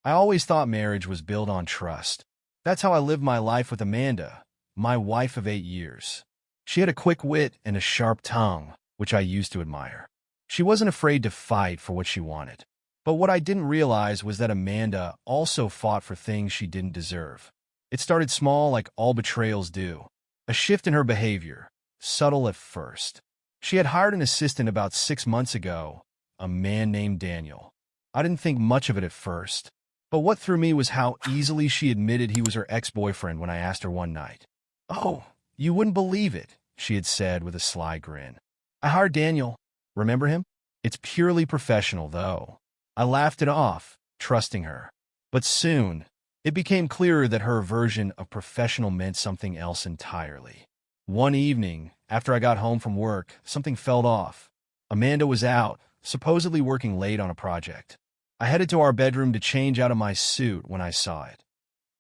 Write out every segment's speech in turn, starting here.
I always thought marriage was built on trust. That's how I lived my life with Amanda, my wife of 8 years. She had a quick wit and a sharp tongue, which I used to admire. She wasn't afraid to fight for what she wanted. But what I didn't realize was that Amanda also fought for things she didn't deserve. It started small, like all betrayals do. A shift in her behavior, subtle at first. She had hired an assistant about 6 months ago, a man named Daniel. I didn't think much of it at first, but what threw me was how easily she admitted he was her ex-boyfriend when I asked her one night. "Oh, you wouldn't believe it," she had said with a sly grin. "I hired Daniel. Remember him? It's purely professional, though." I laughed it off, trusting her. But soon, it became clearer that her version of professional meant something else entirely. One evening, after I got home from work, something felt off. Amanda was out, supposedly working late on a project. I headed to our bedroom to change out of my suit when I saw it.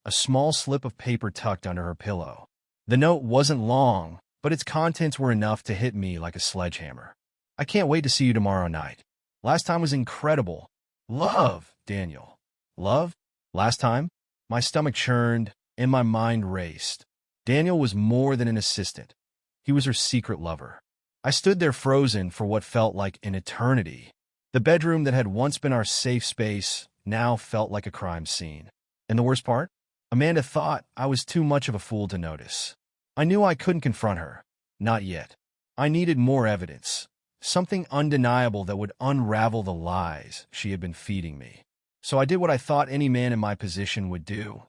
A small slip of paper tucked under her pillow. The note wasn't long, but its contents were enough to hit me like a sledgehammer. "I can't wait to see you tomorrow night. Last time was incredible. Love, Daniel." Love? Last time? My stomach churned and my mind raced. Daniel was more than an assistant. He was her secret lover. I stood there frozen for what felt like an eternity. The bedroom that had once been our safe space now felt like a crime scene. And the worst part? Amanda thought I was too much of a fool to notice. I knew I couldn't confront her. Not yet. I needed more evidence. Something undeniable that would unravel the lies she had been feeding me. So I did what I thought any man in my position would do.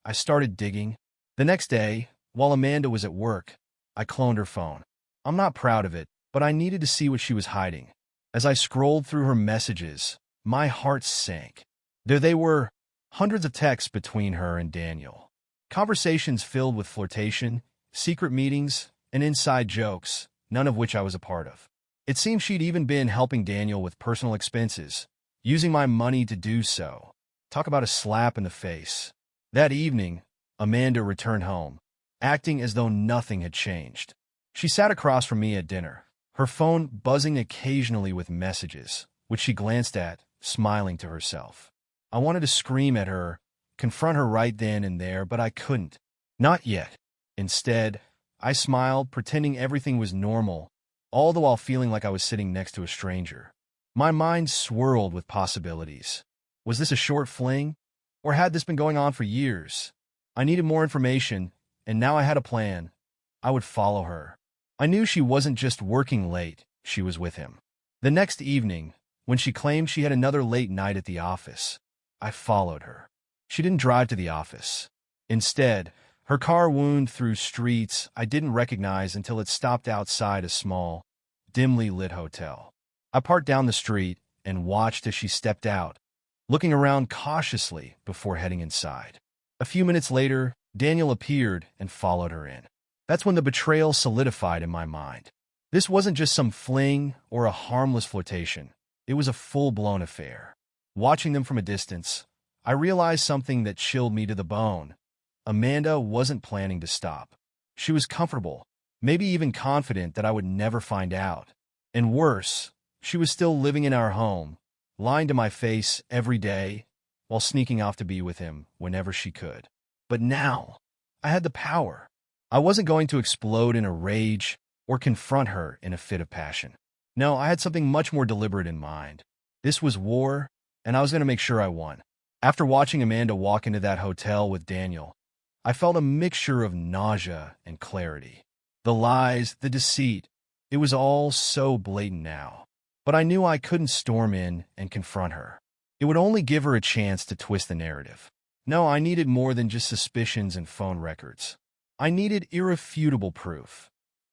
I started digging. The next day, while Amanda was at work, I cloned her phone. I'm not proud of it, but I needed to see what she was hiding. As I scrolled through her messages, my heart sank. There they were, hundreds of texts between her and Daniel. Conversations filled with flirtation, secret meetings, and inside jokes, none of which I was a part of. It seemed she'd even been helping Daniel with personal expenses, using my money to do so. Talk about a slap in the face. That evening, Amanda returned home, acting as though nothing had changed. She sat across from me at dinner, her phone buzzing occasionally with messages, which she glanced at, smiling to herself. I wanted to scream at her, confront her right then and there, but I couldn't. Not yet. Instead, I smiled, pretending everything was normal, all the while feeling like I was sitting next to a stranger. My mind swirled with possibilities. Was this a short fling? Or had this been going on for years? I needed more information, and now I had a plan. I would follow her. I knew she wasn't just working late, she was with him. The next evening, when she claimed she had another late night at the office, I followed her. She didn't drive to the office. Instead, her car wound through streets I didn't recognize until it stopped outside a small, dimly lit hotel. I parked down the street and watched as she stepped out, looking around cautiously before heading inside. A few minutes later, Daniel appeared and followed her in. That's when the betrayal solidified in my mind. This wasn't just some fling or a harmless flirtation. It was a full-blown affair. Watching them from a distance, I realized something that chilled me to the bone. Amanda wasn't planning to stop. She was comfortable, maybe even confident that I would never find out. And worse, she was still living in our home, lying to my face every day, while sneaking off to be with him whenever she could. But now, I had the power. I wasn't going to explode in a rage or confront her in a fit of passion. No, I had something much more deliberate in mind. This was war, and I was going to make sure I won. After watching Amanda walk into that hotel with Daniel, I felt a mixture of nausea and clarity. The lies, the deceit, it was all so blatant now. But I knew I couldn't storm in and confront her. It would only give her a chance to twist the narrative. No, I needed more than just suspicions and phone records. I needed irrefutable proof.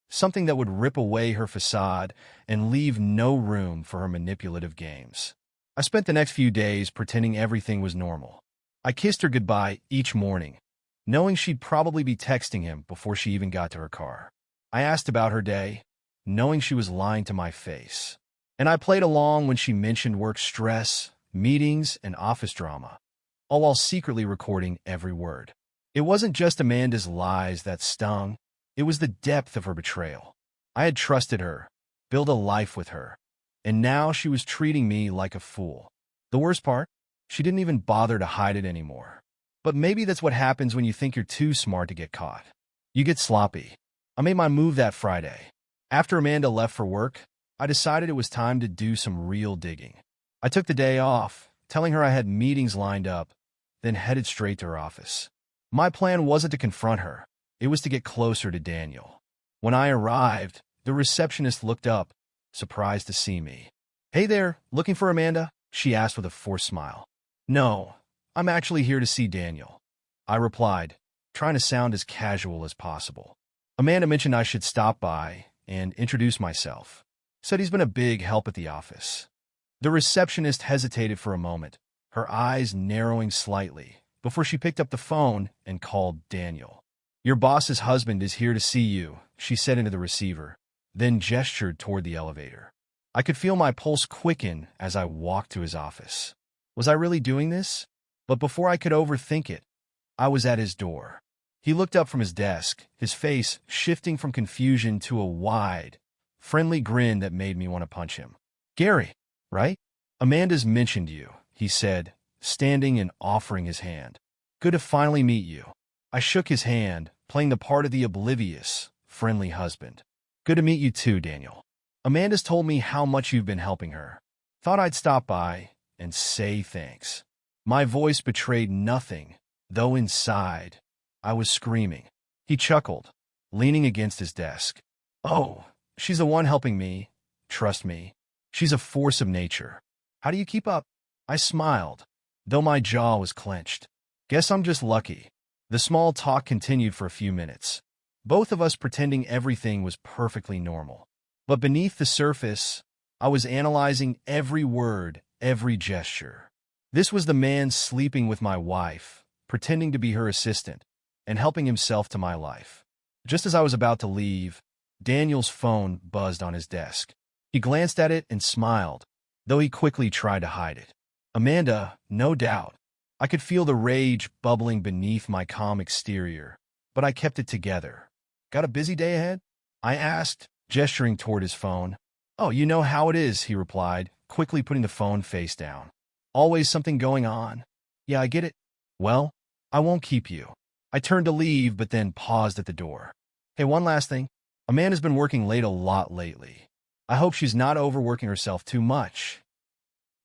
Something that would rip away her facade and leave no room for her manipulative games. I spent the next few days pretending everything was normal. I kissed her goodbye each morning, knowing she'd probably be texting him before she even got to her car. I asked about her day, knowing she was lying to my face. And I played along when she mentioned work stress, meetings, and office drama, all while secretly recording every word. It wasn't just Amanda's lies that stung. It was the depth of her betrayal. I had trusted her, built a life with her, and now she was treating me like a fool. The worst part? She didn't even bother to hide it anymore. But maybe that's what happens when you think you're too smart to get caught. You get sloppy. I made my move that Friday. After Amanda left for work, I decided it was time to do some real digging. I took the day off, telling her I had meetings lined up, then headed straight to her office. My plan wasn't to confront her. It was to get closer to Daniel. When I arrived, the receptionist looked up, surprised to see me. "Hey there, looking for Amanda?" she asked with a forced smile. "No, I'm actually here to see Daniel," I replied, trying to sound as casual as possible. Amanda mentioned I should stop by and introduce myself. Said he's been a big help at the office. The receptionist hesitated for a moment, her eyes narrowing slightly, before she picked up the phone and called Daniel. "Your boss's husband is here to see you," she said into the receiver, then gestured toward the elevator. I could feel my pulse quicken as I walked to his office. Was I really doing this? But before I could overthink it, I was at his door. He looked up from his desk, his face shifting from confusion to a wide, friendly grin that made me want to punch him. "Gary, right? Amanda's mentioned you," he said, standing and offering his hand. "Good to finally meet you." I shook his hand, playing the part of the oblivious, friendly husband. "Good to meet you too, Daniel. Amanda's told me how much you've been helping her. Thought I'd stop by and say thanks." My voice betrayed nothing, though inside, I was screaming. He chuckled, leaning against his desk. "Oh, she's the one helping me. Trust me. She's a force of nature. How do you keep up?" I smiled, though my jaw was clenched. "Guess I'm just lucky." The small talk continued for a few minutes, both of us pretending everything was perfectly normal. But beneath the surface, I was analyzing every word, every gesture. This was the man sleeping with my wife, pretending to be her assistant, and helping himself to my life. Just as I was about to leave, Daniel's phone buzzed on his desk. He glanced at it and smiled, though he quickly tried to hide it. Amanda, no doubt. I could feel the rage bubbling beneath my calm exterior, but I kept it together. "Got a busy day ahead?" I asked, gesturing toward his phone. "Oh, you know how it is," he replied, quickly putting the phone face down. "Always something going on." "Yeah, I get it." "Well, I won't keep you." I turned to leave, but then paused at the door. "Hey, one last thing. Amanda's been working late a lot lately. I hope she's not overworking herself too much."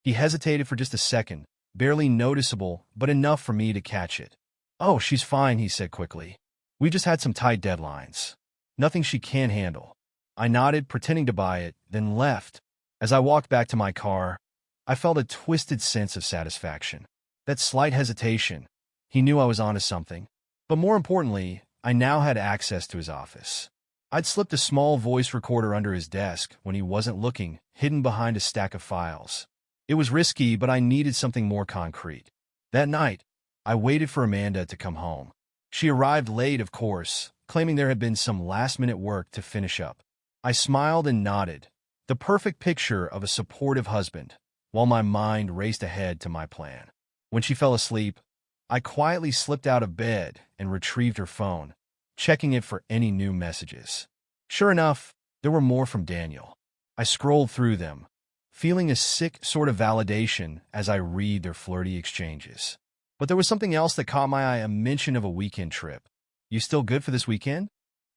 He hesitated for just a second, barely noticeable, but enough for me to catch it. "Oh, she's fine," he said quickly. "We just had some tight deadlines. Nothing she can't handle." I nodded, pretending to buy it, then left. As I walked back to my car, I felt a twisted sense of satisfaction. That slight hesitation. He knew I was onto something. But more importantly, I now had access to his office. I'd slipped a small voice recorder under his desk when he wasn't looking, hidden behind a stack of files. It was risky, but I needed something more concrete. That night, I waited for Amanda to come home. She arrived late, of course, claiming there had been some last-minute work to finish up. I smiled and nodded, the perfect picture of a supportive husband, while my mind raced ahead to my plan. When she fell asleep, I quietly slipped out of bed and retrieved her phone, checking it for any new messages. Sure enough, there were more from Daniel. I scrolled through them, feeling a sick sort of validation as I read their flirty exchanges. But there was something else that caught my eye, a mention of a weekend trip. "You still good for this weekend?"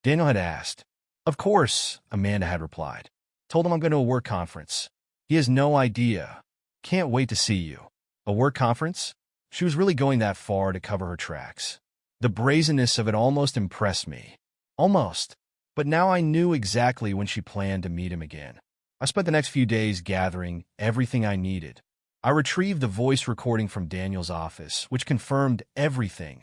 Daniel had asked. "Of course," Amanda had replied. "Told him I'm going to a work conference. He has no idea. Can't wait to see you." A work conference? She was really going that far to cover her tracks. The brazenness of it almost impressed me. Almost. But now I knew exactly when she planned to meet him again. I spent the next few days gathering everything I needed. I retrieved the voice recording from Daniel's office, which confirmed everything.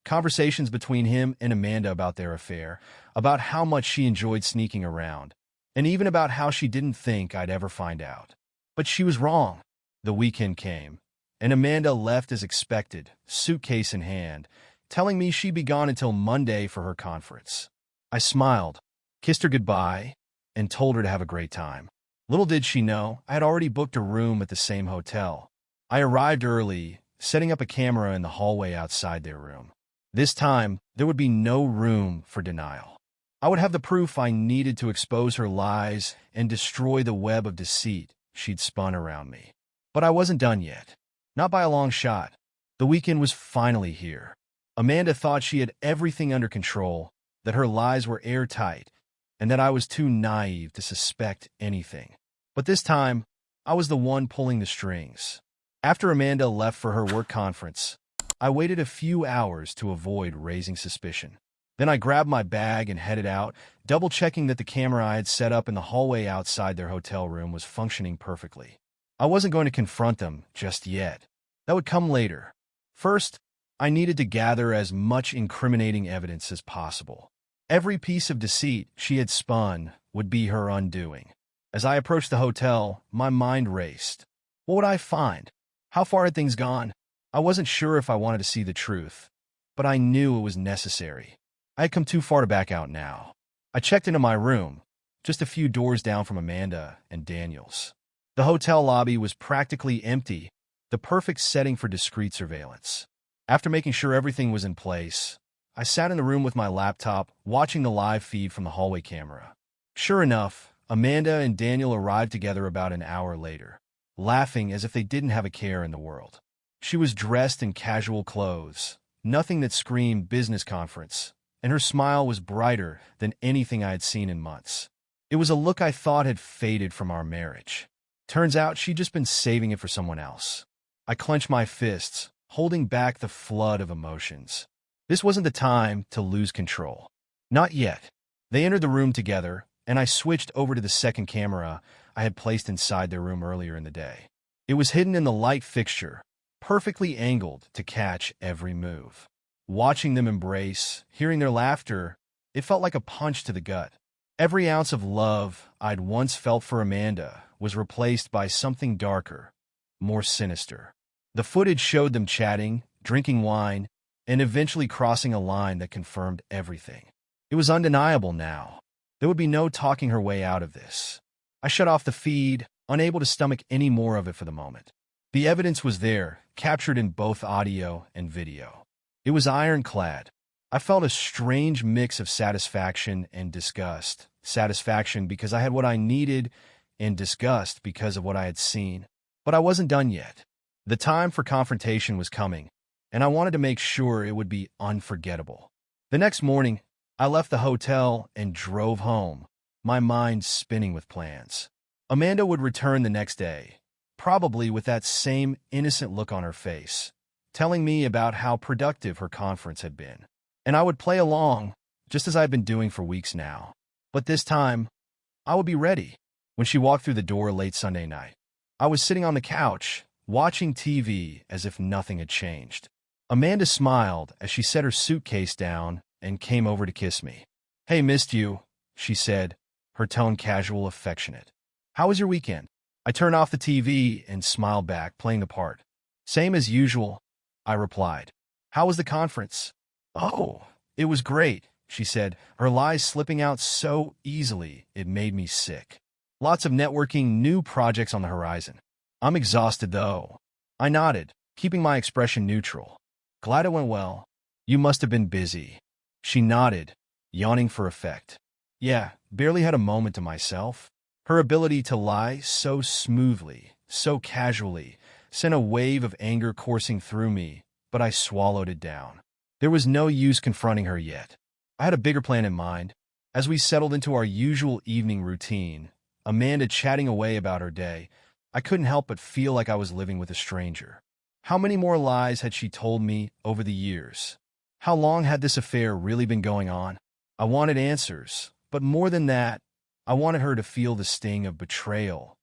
Conversations between him and Amanda about their affair, about how much she enjoyed sneaking around, and even about how she didn't think I'd ever find out. But she was wrong. The weekend came, and Amanda left as expected, suitcase in hand, telling me she'd be gone until Monday for her conference. I smiled, kissed her goodbye, and told her to have a great time. Little did she know, I had already booked a room at the same hotel. I arrived early, setting up a camera in the hallway outside their room. This time, there would be no room for denial. I would have the proof I needed to expose her lies and destroy the web of deceit she'd spun around me. But I wasn't done yet. Not by a long shot. The weekend was finally here. Amanda thought she had everything under control, that her lies were airtight, and that I was too naive to suspect anything. But this time, I was the one pulling the strings. After Amanda left for her work conference, I waited a few hours to avoid raising suspicion. Then I grabbed my bag and headed out, double-checking that the camera I had set up in the hallway outside their hotel room was functioning perfectly. I wasn't going to confront them just yet. That would come later. First, I needed to gather as much incriminating evidence as possible. Every piece of deceit she had spun would be her undoing. As I approached the hotel, my mind raced. What would I find? How far had things gone? I wasn't sure if I wanted to see the truth, but I knew it was necessary. I had come too far to back out now. I checked into my room, just a few doors down from Amanda and Daniel's. The hotel lobby was practically empty, the perfect setting for discreet surveillance. After making sure everything was in place, I sat in the room with my laptop, watching the live feed from the hallway camera. Sure enough, Amanda and Daniel arrived together about an hour later, laughing as if they didn't have a care in the world. She was dressed in casual clothes, nothing that screamed business conference, and her smile was brighter than anything I had seen in months. It was a look I thought had faded from our marriage. Turns out she'd just been saving it for someone else. I clenched my fists, holding back the flood of emotions. This wasn't the time to lose control. Not yet. They entered the room together, and I switched over to the second camera I had placed inside their room earlier in the day. It was hidden in the light fixture, perfectly angled to catch every move. Watching them embrace, hearing their laughter, it felt like a punch to the gut. Every ounce of love I'd once felt for Amanda was replaced by something darker, more sinister. The footage showed them chatting, drinking wine, and eventually crossing a line that confirmed everything. It was undeniable now. There would be no talking her way out of this. I shut off the feed, unable to stomach any more of it for the moment. The evidence was there, captured in both audio and video. It was ironclad. I felt a strange mix of satisfaction and disgust. Satisfaction because I had what I needed, and disgust because of what I had seen. But I wasn't done yet. The time for confrontation was coming, and I wanted to make sure it would be unforgettable. The next morning, I left the hotel and drove home, my mind spinning with plans. Amanda would return the next day, probably with that same innocent look on her face, telling me about how productive her conference had been. And I would play along, just as I've been doing for weeks now. But this time, I would be ready. When she walked through the door late Sunday night, I was sitting on the couch, watching TV as if nothing had changed. Amanda smiled as she set her suitcase down and came over to kiss me. "Hey, missed you," she said, her tone casual, affectionate. "How was your weekend?" I turned off the TV and smiled back, playing the part. "Same as usual," I replied. "How was the conference?" "Oh, it was great," she said, her lies slipping out so easily it made me sick. "Lots of networking, new projects on the horizon. I'm exhausted, though." I nodded, keeping my expression neutral. "Glad it went well. You must have been busy." She nodded, yawning for effect. "Yeah, barely had a moment to myself." Her ability to lie so smoothly, so casually, sent a wave of anger coursing through me, but I swallowed it down. There was no use confronting her yet. I had a bigger plan in mind. As we settled into our usual evening routine, Amanda chatting away about her day, I couldn't help but feel like I was living with a stranger. How many more lies had she told me over the years? How long had this affair really been going on? I wanted answers, but more than that, I wanted her to feel the sting of betrayal,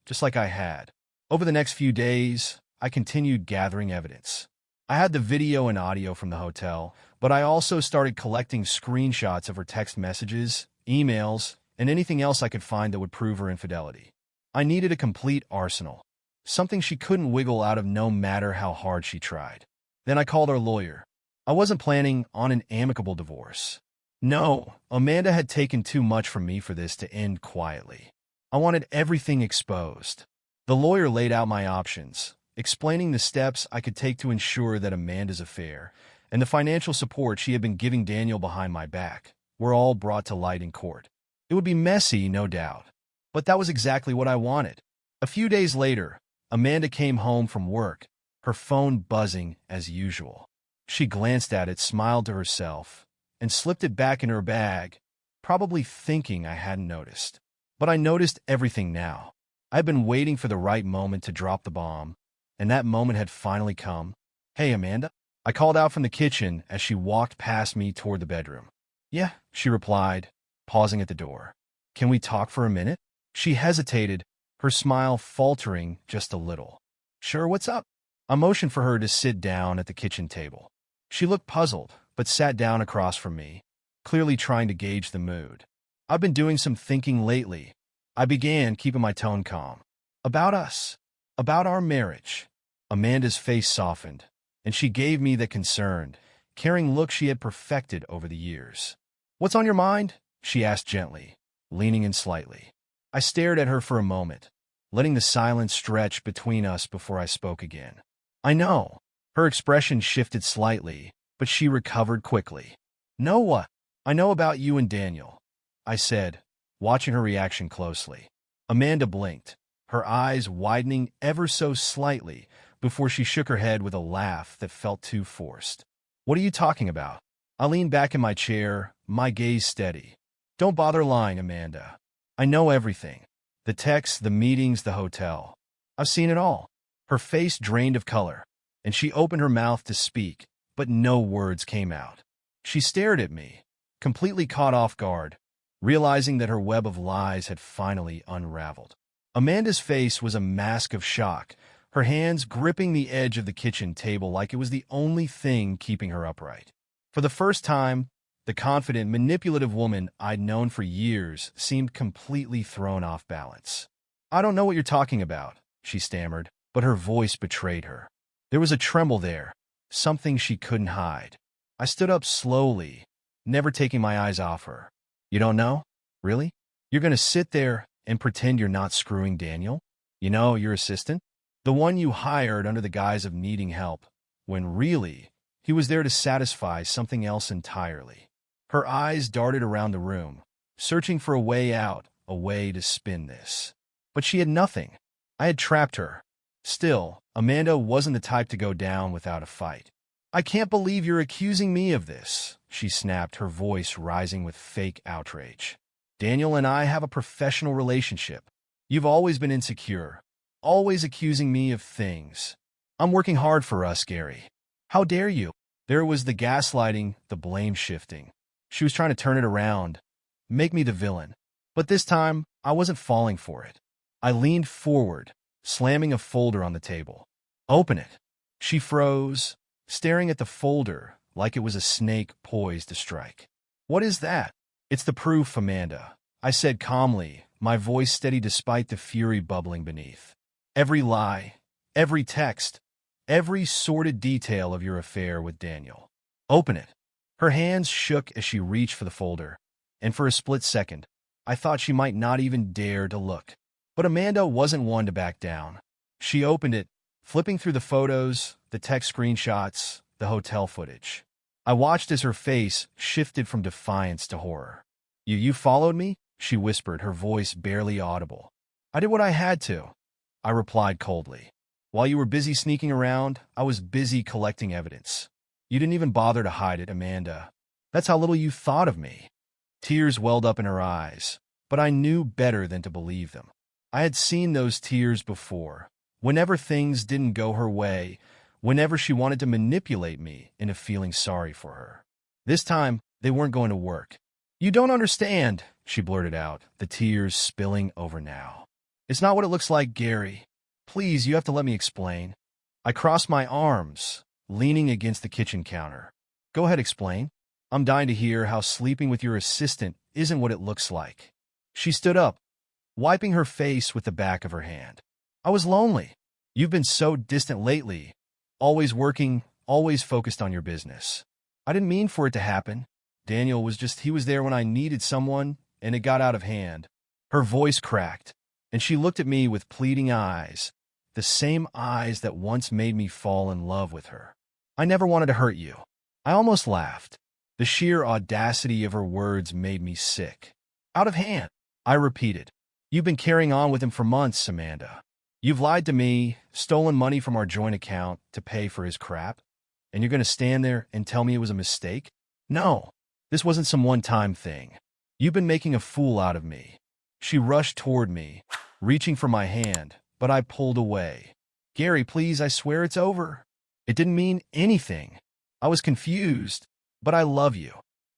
just like I had. Over the next few days, I continued gathering evidence. I had the video and audio from the hotel, but I also started collecting screenshots of her text messages, emails, and anything else I could find that would prove her infidelity. I needed a complete arsenal, something she couldn't wiggle out of no matter how hard she tried. Then I called our lawyer. I wasn't planning on an amicable divorce. No, Amanda had taken too much from me for this to end quietly. I wanted everything exposed. The lawyer laid out my options, explaining the steps I could take to ensure that Amanda's affair and the financial support she had been giving Daniel behind my back were all brought to light in court. It would be messy, no doubt, but that was exactly what I wanted. A few days later, Amanda came home from work, her phone buzzing as usual. She glanced at it, smiled to herself, and slipped it back in her bag, probably thinking I hadn't noticed. But I noticed everything now. I'd been waiting for the right moment to drop the bomb, and that moment had finally come. "Hey, Amanda," I called out from the kitchen as she walked past me toward the bedroom. "Yeah," she replied, pausing at the door. "Can we talk for a minute?" She hesitated, her smile faltering just a little. "Sure, what's up?" I motioned for her to sit down at the kitchen table. She looked puzzled, but sat down across from me, clearly trying to gauge the mood. "I've been doing some thinking lately," I began, keeping my tone calm. "About us. About our marriage." Amanda's face softened, and she gave me the concerned, caring look she had perfected over the years. "What's on your mind?" she asked gently, leaning in slightly. I stared at her for a moment, letting the silence stretch between us before I spoke again. "I know." Her expression shifted slightly, but she recovered quickly. "Know what?" "I know about you and Daniel," I said, watching her reaction closely. Amanda blinked, her eyes widening ever so slightly before she shook her head with a laugh that felt too forced. "What are you talking about?" I leaned back in my chair, my gaze steady. "Don't bother lying, Amanda. I know everything. The texts, the meetings, the hotel. I've seen it all." Her face drained of color, and she opened her mouth to speak, but no words came out. She stared at me, completely caught off guard, realizing that her web of lies had finally unraveled. Amanda's face was a mask of shock, her hands gripping the edge of the kitchen table like it was the only thing keeping her upright. For the first time, the confident, manipulative woman I'd known for years seemed completely thrown off balance. "I don't know what you're talking about," she stammered, but her voice betrayed her. There was a tremble there, something she couldn't hide. I stood up slowly, never taking my eyes off her. "You don't know? Really? You're going to sit there and pretend you're not screwing Daniel? You know, your assistant? The one you hired under the guise of needing help, when really, he was there to satisfy something else entirely." Her eyes darted around the room, searching for a way out, a way to spin this. But she had nothing. I had trapped her. Still, Amanda wasn't the type to go down without a fight. "I can't believe you're accusing me of this," she snapped, her voice rising with fake outrage. "Daniel and I have a professional relationship. You've always been insecure, always accusing me of things. I'm working hard for us, Gary. How dare you?" There was the gaslighting, the blame shifting. She was trying to turn it around, make me the villain. But this time, I wasn't falling for it. I leaned forward, slamming a folder on the table. "Open it." She froze, staring at the folder like it was a snake poised to strike. "What is that?" "It's the proof, Amanda," I said calmly, my voice steady despite the fury bubbling beneath. "Every lie, every text, every sordid detail of your affair with Daniel. Open it." Her hands shook as she reached for the folder, and for a split second, I thought she might not even dare to look. But Amanda wasn't one to back down. She opened it, flipping through the photos, the text screenshots, the hotel footage. I watched as her face shifted from defiance to horror. You followed me?" she whispered, her voice barely audible. "I did what I had to," I replied coldly. "While you were busy sneaking around, I was busy collecting evidence. You didn't even bother to hide it, Amanda. That's how little you thought of me." Tears welled up in her eyes, but I knew better than to believe them. I had seen those tears before, whenever things didn't go her way, whenever she wanted to manipulate me into feeling sorry for her. This time, they weren't going to work. "You don't understand," she blurted out, the tears spilling over now. "It's not what it looks like, Gary. Please, you have to let me explain." I crossed my arms, leaning against the kitchen counter. "Go ahead, explain. I'm dying to hear how sleeping with your assistant isn't what it looks like." She stood up, wiping her face with the back of her hand. "I was lonely. You've been so distant lately, always working, always focused on your business. I didn't mean for it to happen. Daniel was he was there when I needed someone, and it got out of hand." Her voice cracked, and she looked at me with pleading eyes, the same eyes that once made me fall in love with her. "I never wanted to hurt you." I almost laughed. The sheer audacity of her words made me sick. "Out of hand," I repeated. "You've been carrying on with him for months, Amanda. You've lied to me, stolen money from our joint account to pay for his crap, and you're going to stand there and tell me it was a mistake? No, this wasn't some one-time thing. You've been making a fool out of me. She rushed toward me, reaching for my hand, but I pulled away. Gary, please, I swear it's over. It didn't mean anything. I was confused, but I love you.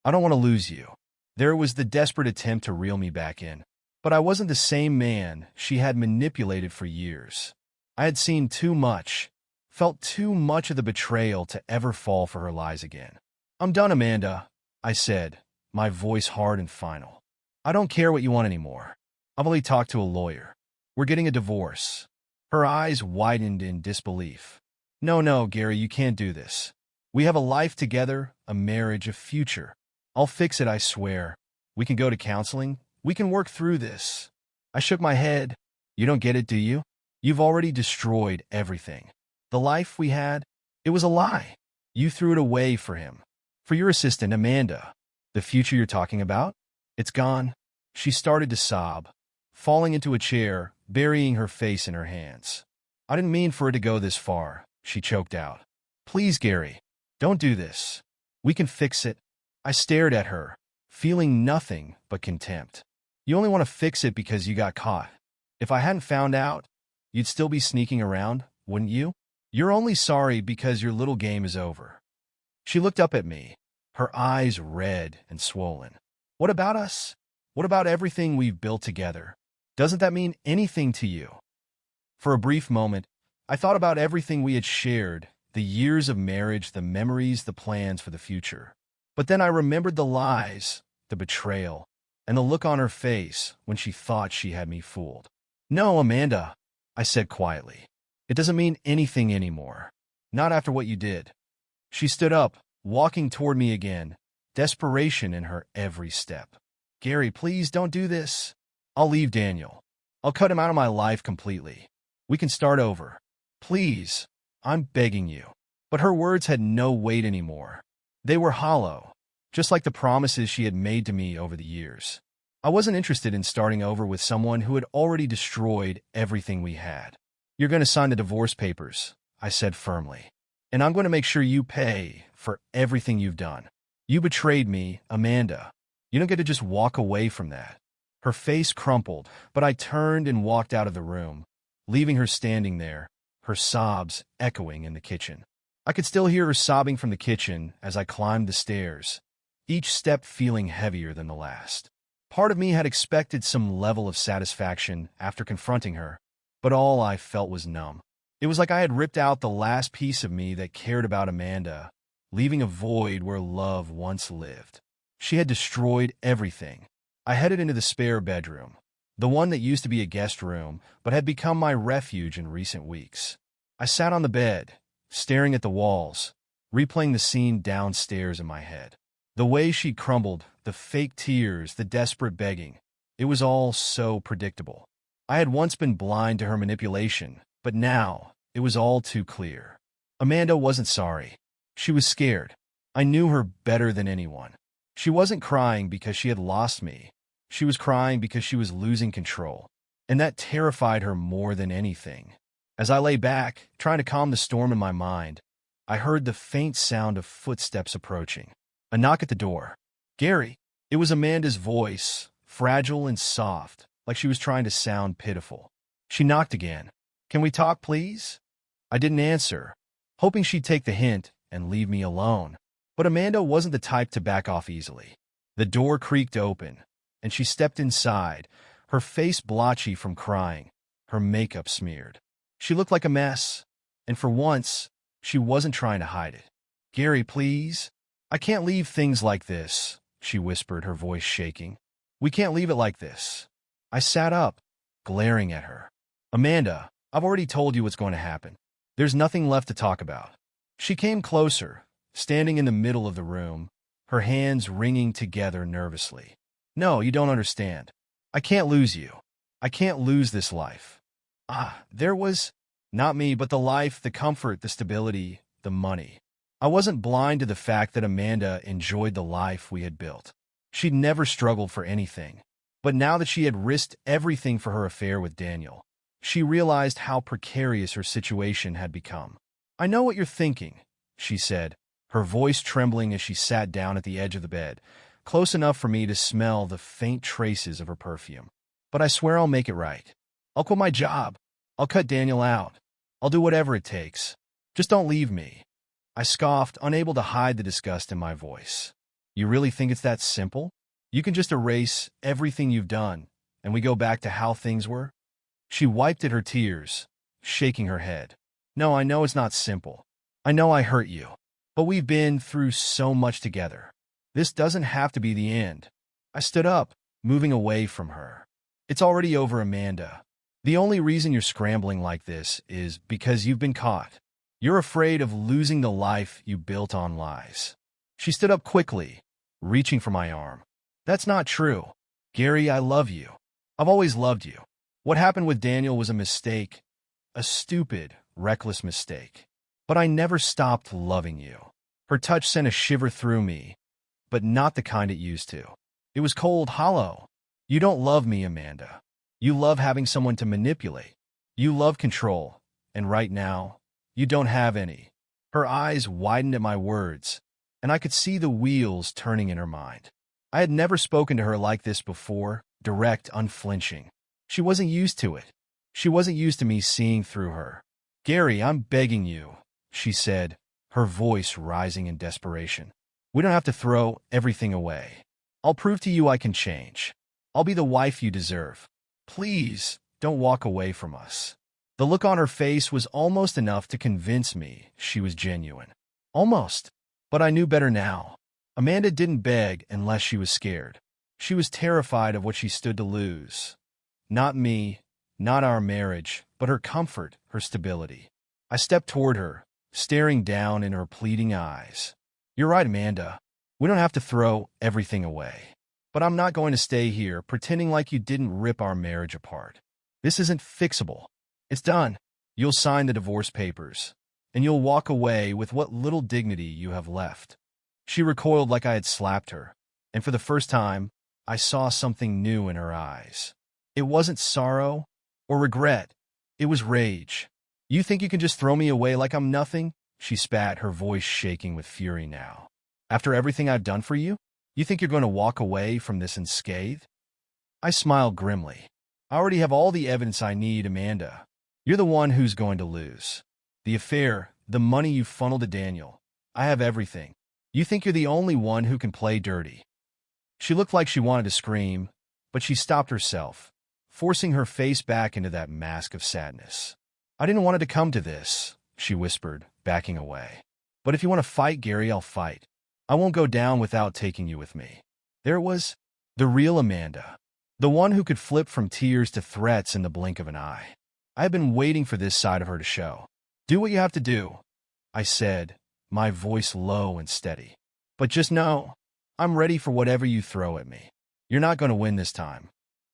I don't want to lose you. There was the desperate attempt to reel me back in. But I wasn't the same man she had manipulated for years. I had seen too much, felt too much of the betrayal to ever fall for her lies again. I'm done, Amanda, I said, my voice hard and final. I don't care what you want anymore. I've only talked to a lawyer. We're getting a divorce. Her eyes widened in disbelief. No, Gary, you can't do this. We have a life together, a marriage, a future. I'll fix it, I swear. We can go to counseling. We can work through this. I shook my head. You don't get it, do you? You've already destroyed everything. The life we had, it was a lie. You threw it away for him. For your assistant, Amanda. The future you're talking about? It's gone. She started to sob, falling into a chair, burying her face in her hands. I didn't mean for it to go this far, she choked out. Please, Gary, don't do this. We can fix it. I stared at her, feeling nothing but contempt. You only want to fix it because you got caught. If I hadn't found out, you'd still be sneaking around, wouldn't you? You're only sorry because your little game is over. She looked up at me, her eyes red and swollen. What about us? What about everything we've built together? Doesn't that mean anything to you? For a brief moment, I thought about everything we had shared, the years of marriage, the memories, the plans for the future. But then I remembered the lies, the betrayal, and the look on her face when she thought she had me fooled. No, Amanda, I said quietly. It doesn't mean anything anymore. Not after what you did. She stood up, walking toward me again, desperation in her every step. Gary, please don't do this. I'll leave Daniel. I'll cut him out of my life completely. We can start over. Please, I'm begging you. But her words had no weight anymore. They were hollow, just like the promises she had made to me over the years. I wasn't interested in starting over with someone who had already destroyed everything we had. You're going to sign the divorce papers, I said firmly. And I'm going to make sure you pay for everything you've done. You betrayed me, Amanda. You don't get to just walk away from that. Her face crumpled, but I turned and walked out of the room, leaving her standing there, her sobs echoing in the kitchen. I could still hear her sobbing from the kitchen as I climbed the stairs, each step feeling heavier than the last. Part of me had expected some level of satisfaction after confronting her, but all I felt was numb. It was like I had ripped out the last piece of me that cared about Amanda, leaving a void where love once lived. She had destroyed everything. I headed into the spare bedroom, the one that used to be a guest room, but had become my refuge in recent weeks. I sat on the bed, staring at the walls, replaying the scene downstairs in my head. The way she crumbled, the fake tears, the desperate begging, it was all so predictable. I had once been blind to her manipulation, but now it was all too clear. Amanda wasn't sorry. She was scared. I knew her better than anyone. She wasn't crying because she had lost me. She was crying because she was losing control, and that terrified her more than anything. As I lay back, trying to calm the storm in my mind, I heard the faint sound of footsteps approaching. A knock at the door. Gary. It was Amanda's voice, fragile and soft, like she was trying to sound pitiful. She knocked again. Can we talk, please? I didn't answer, hoping she'd take the hint and leave me alone. But Amanda wasn't the type to back off easily. The door creaked open, and she stepped inside, her face blotchy from crying, her makeup smeared. She looked like a mess, and for once, she wasn't trying to hide it. Gary, please. I can't leave things like this, she whispered, her voice shaking. We can't leave it like this. I sat up, glaring at her. Amanda, I've already told you what's going to happen. There's nothing left to talk about. She came closer, standing in the middle of the room, her hands wringing together nervously. No, you don't understand. I can't lose you. I can't lose this life. There was, not me, but the life, the comfort, the stability, the money. I wasn't blind to the fact that Amanda enjoyed the life we had built. She'd never struggled for anything. But now that she had risked everything for her affair with Daniel, She realized how precarious her situation had become. "I know what you're thinking," she said, her voice trembling as she sat down at the edge of the bed, close enough for me to smell the faint traces of her perfume. "But I swear I'll make it right. I'll quit my job. I'll cut Daniel out. I'll do whatever it takes. Just don't leave me." I scoffed, unable to hide the disgust in my voice. "You really think it's that simple? You can just erase everything you've done, and we go back to how things were?" She wiped at her tears, shaking her head. "No, I know it's not simple. I know I hurt you. But we've been through so much together. This doesn't have to be the end." I stood up, moving away from her. "It's already over, Amanda. The only reason you're scrambling like this is because you've been caught. You're afraid of losing the life you built on lies." She stood up quickly, reaching for my arm. "That's not true. Gary, I love you. I've always loved you. What happened with Daniel was a mistake, a stupid, reckless mistake. But I never stopped loving you." Her touch sent a shiver through me, but not the kind it used to. It was cold, hollow. "You don't love me, Amanda. You love having someone to manipulate. You love control, and right now, you don't have any." Her eyes widened at my words, and I could see the wheels turning in her mind. I had never spoken to her like this before, direct, unflinching. She wasn't used to it. She wasn't used to me seeing through her. "Gary, I'm begging you," she said, her voice rising in desperation. "We don't have to throw everything away. I'll prove to you I can change. I'll be the wife you deserve. Please, don't walk away from us." The look on her face was almost enough to convince me she was genuine. Almost. But I knew better now. Amanda didn't beg unless she was scared. She was terrified of what she stood to lose. Not me, not our marriage, but her comfort, her stability. I stepped toward her, staring down in her pleading eyes. "You're right, Amanda. We don't have to throw everything away. But I'm not going to stay here pretending like you didn't rip our marriage apart. This isn't fixable. It's done. You'll sign the divorce papers, and you'll walk away with what little dignity you have left." She recoiled like I had slapped her, and for the first time, I saw something new in her eyes. It wasn't sorrow or regret. It was rage. "You think you can just throw me away like I'm nothing?" She spat, her voice shaking with fury now. "After everything I've done for you? You think you're going to walk away from this unscathed?" I smiled grimly. "I already have all the evidence I need, Amanda. You're the one who's going to lose. The affair, the money you funneled to Daniel. I have everything. You think you're the only one who can play dirty." She looked like she wanted to scream, but she stopped herself, forcing her face back into that mask of sadness. "I didn't want it to come to this," she whispered, backing away. "But if you want to fight, Gary, I'll fight. I won't go down without taking you with me." There was the real Amanda, the one who could flip from tears to threats in the blink of an eye. I had been waiting for this side of her to show. "Do what you have to do," I said, my voice low and steady. "But just know, I'm ready for whatever you throw at me. You're not going to win this time."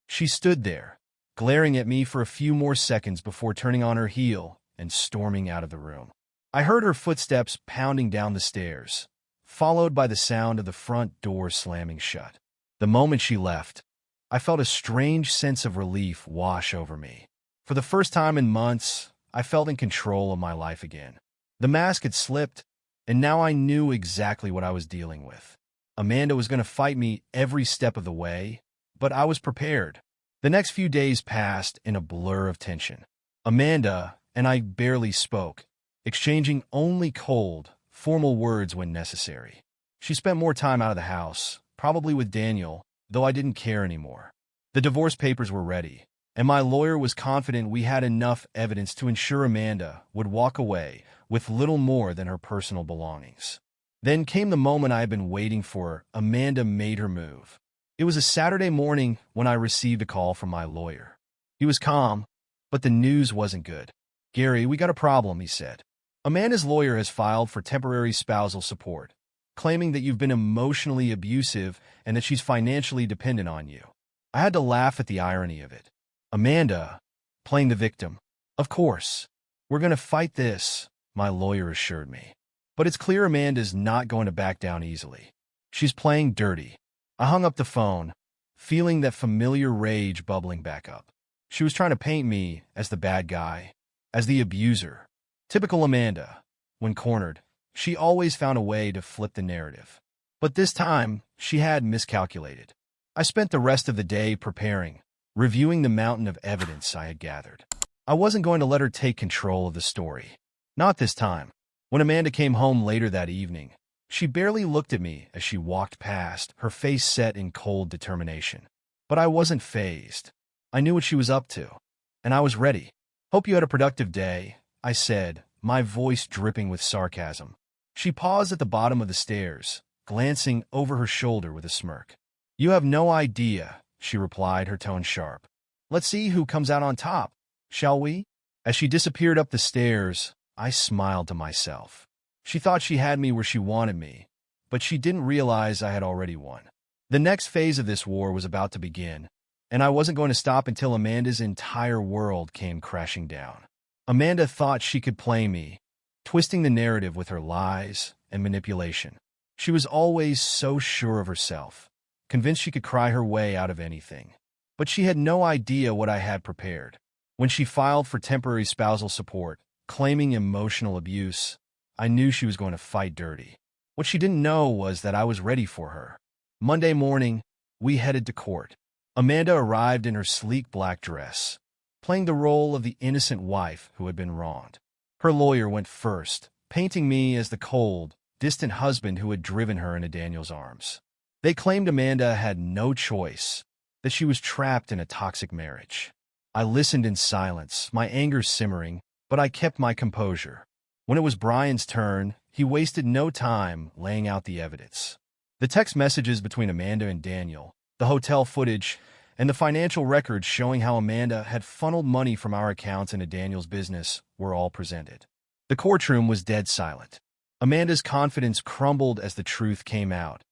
She stood there, glaring at me for a few more seconds before turning on her heel and storming out of the room. I heard her footsteps pounding down the stairs, followed by the sound of the front door slamming shut. The moment she left, I felt a strange sense of relief wash over me. For the first time in months, I felt in control of my life again. The mask had slipped, and now I knew exactly what I was dealing with. Amanda was going to fight me every step of the way, but I was prepared. The next few days passed in a blur of tension. Amanda and I barely spoke, exchanging only cold, formal words when necessary. She spent more time out of the house, probably with Daniel, though I didn't care anymore. The divorce papers were ready, and my lawyer was confident we had enough evidence to ensure Amanda would walk away with little more than her personal belongings. Then came the moment I had been waiting for. Amanda made her move. It was a Saturday morning when I received a call from my lawyer. He was calm, but the news wasn't good. "Gary, we got a problem," he said. "Amanda's lawyer has filed for temporary spousal support, claiming that you've been emotionally abusive and that she's financially dependent on you." I had to laugh at the irony of it. Amanda, playing the victim. "Of course. We're going to fight this," my lawyer assured me. "But it's clear Amanda's not going to back down easily. She's playing dirty." I hung up the phone, feeling that familiar rage bubbling back up. She was trying to paint me as the bad guy, as the abuser. Typical Amanda. When cornered, she always found a way to flip the narrative. But this time, she had miscalculated. I spent the rest of the day preparing, reviewing the mountain of evidence I had gathered. I wasn't going to let her take control of the story. Not this time. When Amanda came home later that evening, she barely looked at me as she walked past, her face set in cold determination. But I wasn't fazed. I knew what she was up to, and I was ready. "Hope you had a productive day," I said, my voice dripping with sarcasm. She paused at the bottom of the stairs, glancing over her shoulder with a smirk. "You have no idea," she replied, her tone sharp. "Let's see who comes out on top, shall we?" As she disappeared up the stairs, I smiled to myself. She thought she had me where she wanted me, but she didn't realize I had already won. The next phase of this war was about to begin, and I wasn't going to stop until Amanda's entire world came crashing down. Amanda thought she could play me, twisting the narrative with her lies and manipulation. She was always so sure of herself, convinced she could cry her way out of anything. But she had no idea what I had prepared. When she filed for temporary spousal support, claiming emotional abuse, I knew she was going to fight dirty. What she didn't know was that I was ready for her. Monday morning, we headed to court. Amanda arrived in her sleek black dress, playing the role of the innocent wife who had been wronged. Her lawyer went first, painting me as the cold, distant husband who had driven her into Daniel's arms. They claimed Amanda had no choice, that she was trapped in a toxic marriage. I listened in silence, my anger simmering, but I kept my composure. When it was Brian's turn, he wasted no time laying out the evidence. The text messages between Amanda and Daniel, the hotel footage, and the financial records showing how Amanda had funneled money from our accounts into Daniel's business were all presented. The courtroom was dead silent. Amanda's confidence crumbled as the truth came out,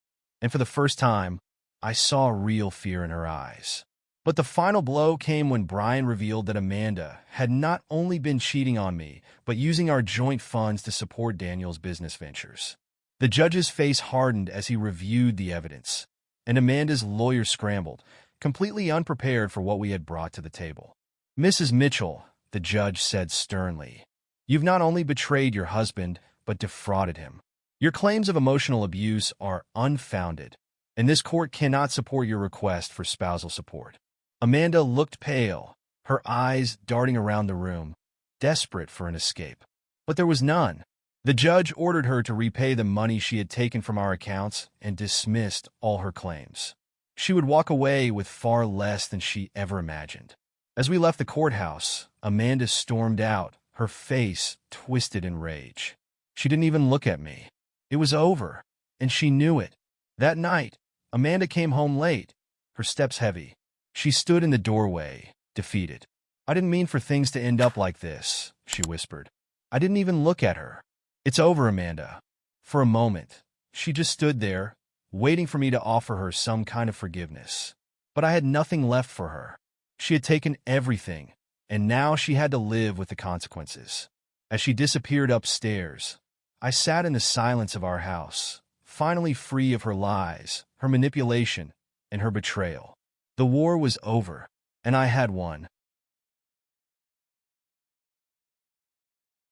and for the first time, I saw real fear in her eyes. But the final blow came when Brian revealed that Amanda had not only been cheating on me, but using our joint funds to support Daniel's business ventures. The judge's face hardened as he reviewed the evidence, and Amanda's lawyer scrambled, completely unprepared for what we had brought to the table. "Mrs. Mitchell," the judge said sternly, "you've not only betrayed your husband, but defrauded him. Your claims of emotional abuse are unfounded, and this court cannot support your request for spousal support." Amanda looked pale, her eyes darting around the room, desperate for an escape. But there was none. The judge ordered her to repay the money she had taken from our accounts and dismissed all her claims. She would walk away with far less than she ever imagined. As we left the courthouse, Amanda stormed out, her face twisted in rage. She didn't even look at me. It was over, and she knew it. That night, Amanda came home late, her steps heavy. She stood in the doorway, defeated. "I didn't mean for things to end up like this," she whispered. I didn't even look at her. "It's over, Amanda." For a moment, she just stood there, waiting for me to offer her some kind of forgiveness. But I had nothing left for her. She had taken everything, and now she had to live with the consequences. As she disappeared upstairs, I sat in the silence of our house, finally free of her lies, her manipulation, and her betrayal. The war was over, and I had won.